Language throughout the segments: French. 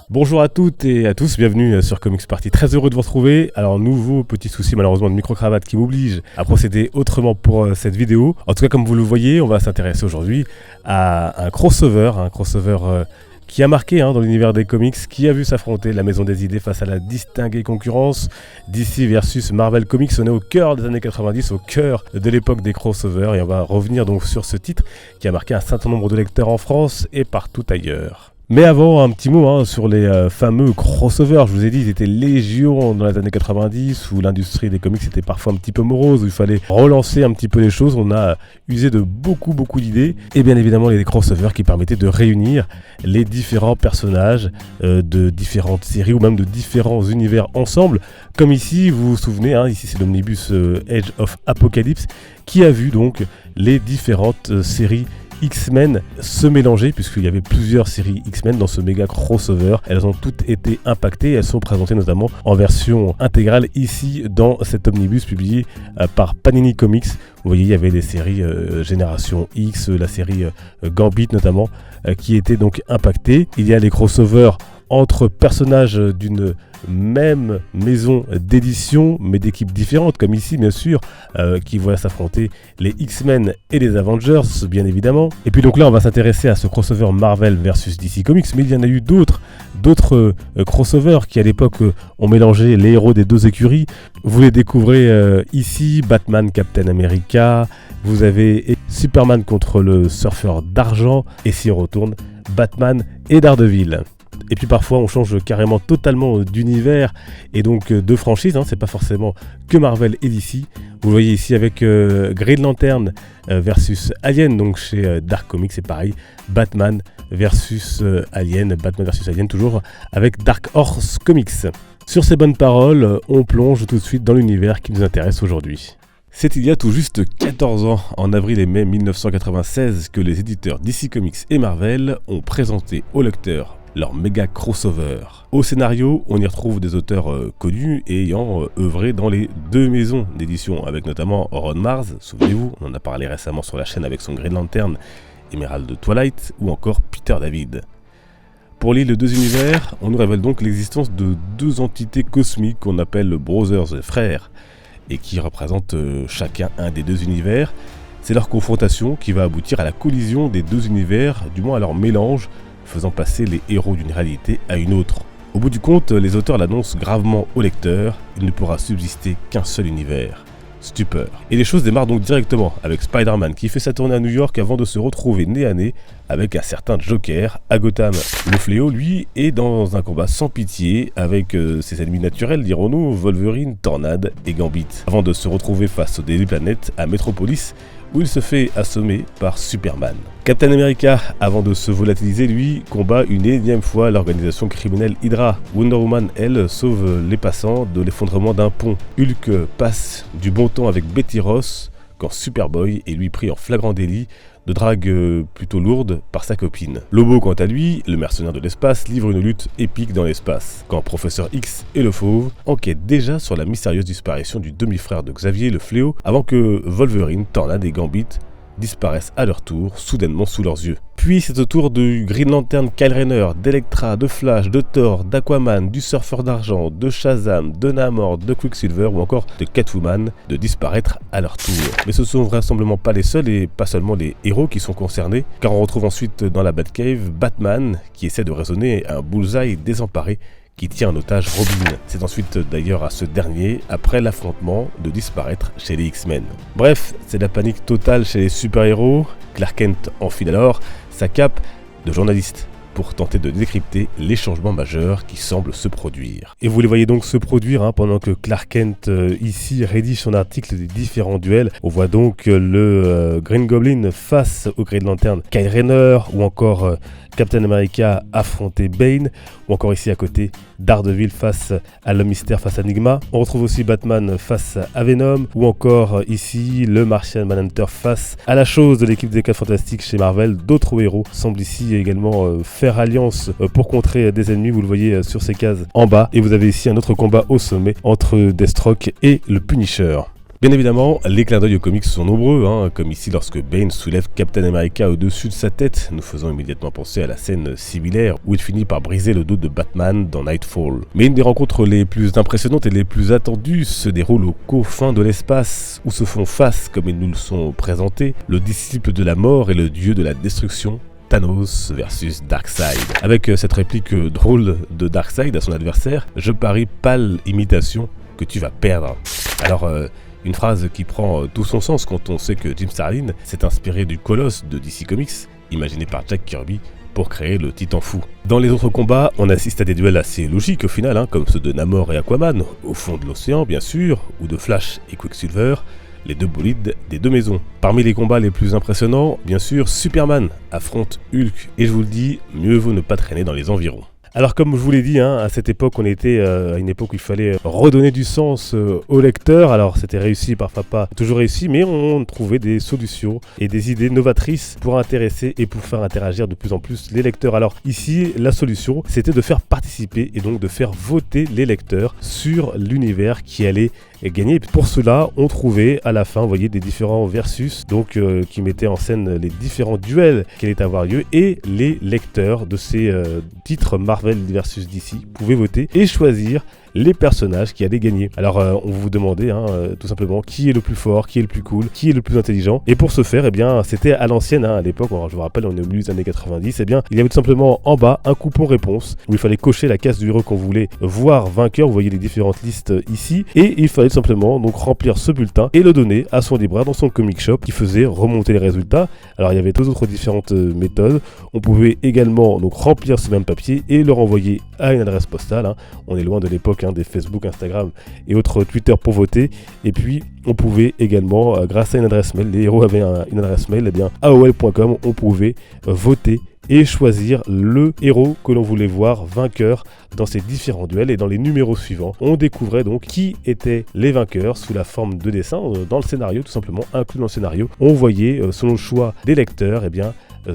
Bonjour à toutes et à tous, bienvenue sur Comics Party, très heureux de vous retrouver. Alors nouveau petit souci malheureusement de micro-cravate qui m'oblige à procéder autrement pour cette vidéo. En tout cas comme vous le voyez, on va s'intéresser aujourd'hui à un crossover qui a marqué dans l'univers des comics, qui a vu s'affronter la Maison des Idées face à la distinguée concurrence DC versus Marvel Comics. On est au cœur des années 90, au cœur de l'époque des crossovers et on va revenir donc sur ce titre qui a marqué un certain nombre de lecteurs en France et partout ailleurs. Mais avant, un petit mot sur les fameux crossovers. Je vous ai dit, ils étaient légion dans les années 90, où l'industrie des comics était parfois un petit peu morose, où il fallait relancer un petit peu les choses. On a usé de beaucoup d'idées, et bien évidemment les crossovers qui permettaient de réunir les différents personnages de différentes séries, ou même de différents univers ensemble. Comme ici, vous vous souvenez, ici c'est l'omnibus Age of Apocalypse, qui a vu donc les différentes séries X-Men se mélanger, puisqu'il y avait plusieurs séries X-Men dans ce méga crossover. Elles ont toutes été impactées, elles sont présentées notamment en version intégrale ici dans cet omnibus publié par Panini Comics. Vous voyez, il y avait des séries Génération X, la série Gambit notamment, qui étaient donc impactées. Il y a les crossovers entre personnages d'une même maison d'édition, mais d'équipes différentes, comme ici bien sûr, qui voient s'affronter les X-Men et les Avengers, bien évidemment. Et puis donc là, on va s'intéresser à ce crossover Marvel versus DC Comics, mais il y en a eu d'autres crossovers qui à l'époque ont mélangé les héros des deux écuries. Vous les découvrez ici, Batman, Captain America, vous avez Superman contre le surfeur d'argent, et si on retourne, Batman et Daredevil. Et puis parfois on change carrément totalement d'univers et donc de franchise, c'est pas forcément que Marvel et DC. Vous voyez ici avec Green Lantern versus Alien, donc chez Dark Comics, c'est pareil, Batman versus Alien toujours avec Dark Horse Comics. Sur ces bonnes paroles, on plonge tout de suite dans l'univers qui nous intéresse aujourd'hui. C'est il y a tout juste 14 ans, en avril et mai 1996, que les éditeurs DC Comics et Marvel ont présenté aux lecteurs leur méga crossover. Au scénario, on y retrouve des auteurs connus et ayant œuvré dans les deux maisons d'édition, avec notamment Ron Marz, souvenez-vous, on en a parlé récemment sur la chaîne avec son Green Lantern, Emerald Twilight, ou encore Peter David. Pour lier les deux univers, on nous révèle donc l'existence de deux entités cosmiques qu'on appelle Brothers et frères, et qui représentent chacun un des deux univers. C'est leur confrontation qui va aboutir à la collision des deux univers, du moins à leur mélange, faisant passer les héros d'une réalité à une autre. Au bout du compte, les auteurs l'annoncent gravement au lecteur, il ne pourra subsister qu'un seul univers. Stupeur. Et les choses démarrent donc directement avec Spider-Man qui fait sa tournée à New York avant de se retrouver nez à nez avec un certain Joker à Gotham. Le Fléau, lui, est dans un combat sans pitié avec ses ennemis naturels, dirons-nous, Wolverine, Tornade et Gambit, avant de se retrouver face au Daily Planet à Metropolis, où il se fait assommer par Superman. Captain America, avant de se volatiliser, lui, combat une énième fois l'organisation criminelle Hydra. Wonder Woman, elle, sauve les passants de l'effondrement d'un pont. Hulk passe du bon temps avec Betty Ross, quand Superboy est lui pris en flagrant délit de drague plutôt lourde par sa copine. Lobo, quant à lui, le mercenaire de l'espace, livre une lutte épique dans l'espace, quand Professeur X et le Fauve enquêtent déjà sur la mystérieuse disparition du demi-frère de Xavier, le Fléau, avant que Wolverine, Tornade et Gambit disparaissent à leur tour, soudainement sous leurs yeux. Puis c'est au tour du Green Lantern Kyle Rayner, d'Electra, de Flash, de Thor, d'Aquaman, du Surfeur d'Argent, de Shazam, de Namor, de Quicksilver ou encore de Catwoman de disparaître à leur tour. Mais ce sont vraisemblablement pas les seuls et pas seulement les héros qui sont concernés, car on retrouve ensuite dans la Batcave Batman qui essaie de raisonner un bullseye désemparé qui tient en otage Robin. C'est ensuite d'ailleurs à ce dernier, après l'affrontement, de disparaître chez les X-Men. Bref, c'est la panique totale chez les super-héros. Clark Kent enfile alors sa cape de journaliste pour tenter de décrypter les changements majeurs qui semblent se produire. Et vous les voyez donc se produire pendant que Clark Kent ici rédige son article des différents duels. On voit donc le Green Goblin face au Green Lantern Kyle Rayner ou encore Captain America affronter Bane, ou encore ici à côté Daredevil face à l'Homme Mystère face à Enigma. On retrouve aussi Batman face à Venom, ou encore ici le Martian Manhunter face à la chose de l'équipe des 4 Fantastiques chez Marvel. D'autres héros semblent ici également faire alliance pour contrer des ennemis, vous le voyez sur ces cases en bas. Et vous avez ici un autre combat au sommet entre Deathstroke et le Punisher. Bien évidemment, les clins d'œil aux comics sont nombreux, comme ici lorsque Bane soulève Captain America au-dessus de sa tête, nous faisant immédiatement penser à la scène similaire où il finit par briser le dos de Batman dans Nightfall. Mais une des rencontres les plus impressionnantes et les plus attendues se déroule aux confins de l'espace, où se font face, comme ils nous le sont présentés, le disciple de la mort et le dieu de la destruction, Thanos versus Darkseid. Avec cette réplique drôle de Darkseid à son adversaire, je parie pâle imitation que tu vas perdre. Alors, une phrase qui prend tout son sens quand on sait que Jim Starlin s'est inspiré du colosse de DC Comics, imaginé par Jack Kirby, pour créer le Titan Fou. Dans les autres combats, on assiste à des duels assez logiques au final, comme ceux de Namor et Aquaman, au fond de l'océan bien sûr, ou de Flash et Quicksilver, les deux bolides des deux maisons. Parmi les combats les plus impressionnants, bien sûr, Superman affronte Hulk, et je vous le dis, mieux vaut ne pas traîner dans les environs. Alors comme je vous l'ai dit, à cette époque on était à une époque où il fallait redonner du sens au lecteur. Alors c'était réussi, parfois pas toujours réussi, mais on trouvait des solutions et des idées novatrices pour intéresser et pour faire interagir de plus en plus les lecteurs. Alors ici la solution c'était de faire participer et donc de faire voter les lecteurs sur l'univers qui allait gagner. Pour cela on trouvait à la fin, vous voyez, des différents versus donc qui mettaient en scène les différents duels qui allaient avoir lieu, et les lecteurs de ces titres Marvel versus DC pouvaient voter et choisir les personnages qui allaient gagner. Alors on vous demandait tout simplement qui est le plus fort, qui est le plus cool, qui est le plus intelligent, et pour ce faire, eh bien c'était à l'ancienne, à l'époque, je vous rappelle, on est au milieu des années 90, eh bien il y avait tout simplement en bas un coupon réponse où il fallait cocher la case du héros qu'on voulait voir vainqueur. Vous voyez les différentes listes ici, et il fallait tout simplement donc remplir ce bulletin et le donner à son libraire dans son comic shop qui faisait remonter les résultats. Alors il y avait deux autres différentes méthodes. On pouvait également donc remplir ce même papier et le renvoyer à une adresse postale. On est loin de l'époque des Facebook, Instagram et autres Twitter pour voter. Et puis on pouvait également, grâce à une adresse mail, les héros avaient une adresse mail, AOL.com, on pouvait voter et choisir le héros que l'on voulait voir vainqueur dans ces différents duels. Et dans les numéros suivants, on découvrait donc qui étaient les vainqueurs sous la forme de dessin dans le scénario, tout simplement inclus dans le scénario. On voyait, selon le choix des lecteurs,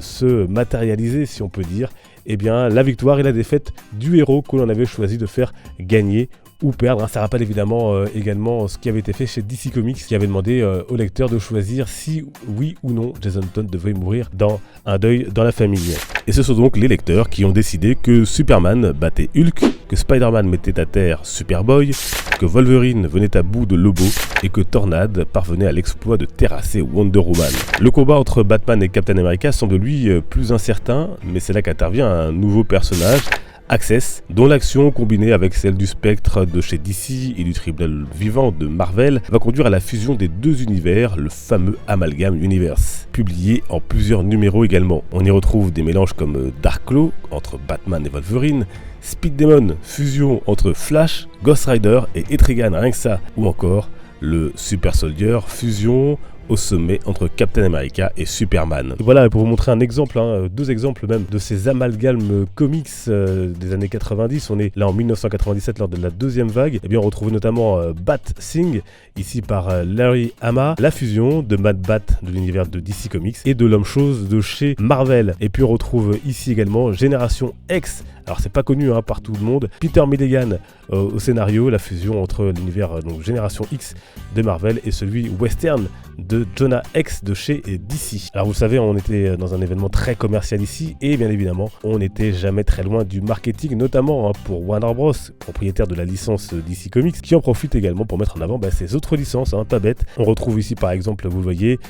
se matérialiser, si on peut dire, la victoire et la défaite du héros que l'on avait choisi de faire gagner ou perdre. Ça rappelle évidemment également ce qui avait été fait chez DC Comics, qui avait demandé aux lecteurs de choisir si oui ou non Jason Todd devait mourir dans un deuil dans la famille. Et ce sont donc les lecteurs qui ont décidé que Superman battait Hulk, que Spider-Man mettait à terre Superboy, que Wolverine venait à bout de Lobo et que Tornade parvenait à l'exploit de terrasser Wonder Woman. Le combat entre Batman et Captain America semble lui plus incertain, mais c'est là qu'intervient un nouveau personnage, Access, dont l'action, combinée avec celle du Spectre de chez DC et du Tribunal vivant de Marvel, va conduire à la fusion des deux univers, le fameux Amalgam Universe, publié en plusieurs numéros également. On y retrouve des mélanges comme Darklo entre Batman et Wolverine, Speed Demon, fusion entre Flash, Ghost Rider et Etrigan, rien que ça, ou encore le Super Soldier, fusion au sommet entre Captain America et Superman. Et voilà, pour vous montrer un exemple, deux exemples même de ces amalgames comics des années 90. On est là en 1997 lors de la deuxième vague. Et bien on retrouve notamment Bat Thing, ici par Larry Hama, la fusion de Mad Bat de l'univers de DC Comics et de l'Homme-Chose de chez Marvel. Et puis on retrouve ici également Génération X. Alors c'est pas connu par tout le monde. Peter Milligan au scénario, la fusion entre l'univers Génération X de Marvel et celui western de Jonah Hex de chez DC. Alors vous savez, on était dans un événement très commercial ici et bien évidemment on n'était jamais très loin du marketing, notamment pour Warner Bros, propriétaire de la licence DC Comics, qui en profite également pour mettre en avant ses autres licences, pas bête. On retrouve ici par exemple, vous le voyez,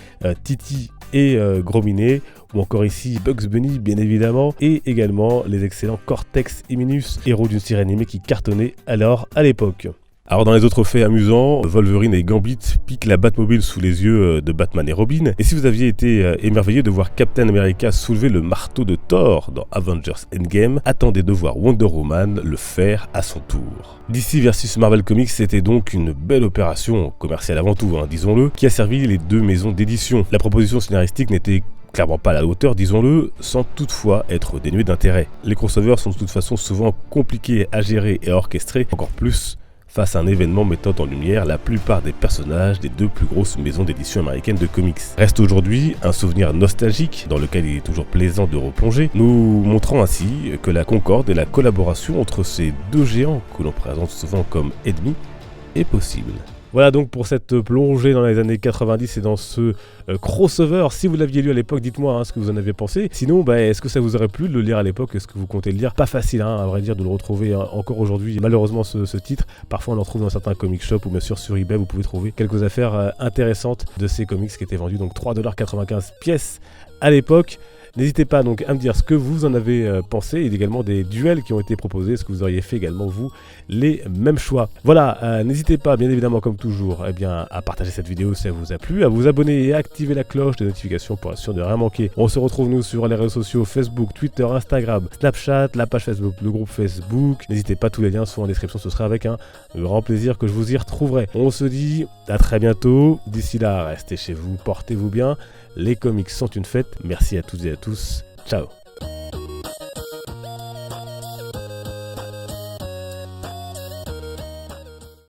Titi et Grominet, ou encore ici Bugs Bunny bien évidemment, et également les excellents Cortex et Minus, héros d'une série animée qui cartonnait alors à l'époque. Alors dans les autres faits amusants, Wolverine et Gambit piquent la Batmobile sous les yeux de Batman et Robin, et si vous aviez été émerveillé de voir Captain America soulever le marteau de Thor dans Avengers Endgame, attendez de voir Wonder Woman le faire à son tour. DC vs Marvel Comics, c'était donc une belle opération commerciale avant tout, disons-le, qui a servi les deux maisons d'édition. La proposition scénaristique n'était clairement pas à la hauteur, disons-le, sans toutefois être dénuée d'intérêt. Les crossovers sont de toute façon souvent compliqués à gérer et à orchestrer, encore plus face à un événement mettant en lumière la plupart des personnages des deux plus grosses maisons d'édition américaines de comics. Reste aujourd'hui un souvenir nostalgique dans lequel il est toujours plaisant de replonger, nous montrant ainsi que la concorde et la collaboration entre ces deux géants que l'on présente souvent comme ennemis est possible. Voilà donc pour cette plongée dans les années 90 et dans ce crossover. Si vous l'aviez lu à l'époque, dites-moi ce que vous en avez pensé. Sinon, est-ce que ça vous aurait plu de le lire à l'époque? Est-ce que vous comptez le lire? Pas facile, à vrai dire, de le retrouver encore aujourd'hui. Malheureusement, ce titre, parfois on en trouve dans certains comic shops ou bien sûr sur eBay, vous pouvez trouver quelques affaires intéressantes de ces comics qui étaient vendus, donc 3,95$ pièce à l'époque. N'hésitez pas donc à me dire ce que vous en avez pensé et également des duels qui ont été proposés. Est-ce que vous auriez fait également vous les mêmes choix? Voilà, n'hésitez pas bien évidemment comme toujours à partager cette vidéo si elle vous a plu, à vous abonner et à activer la cloche des notifications pour être sûr de rien manquer. On se retrouve nous sur les réseaux sociaux Facebook, Twitter, Instagram, Snapchat, la page Facebook, le groupe Facebook. N'hésitez pas, tous les liens sont en description, ce sera avec un grand plaisir que je vous y retrouverai. On se dit à très bientôt. D'ici là, restez chez vous, portez-vous bien. Les comics sont une fête. Merci à toutes et à tous. Ciao.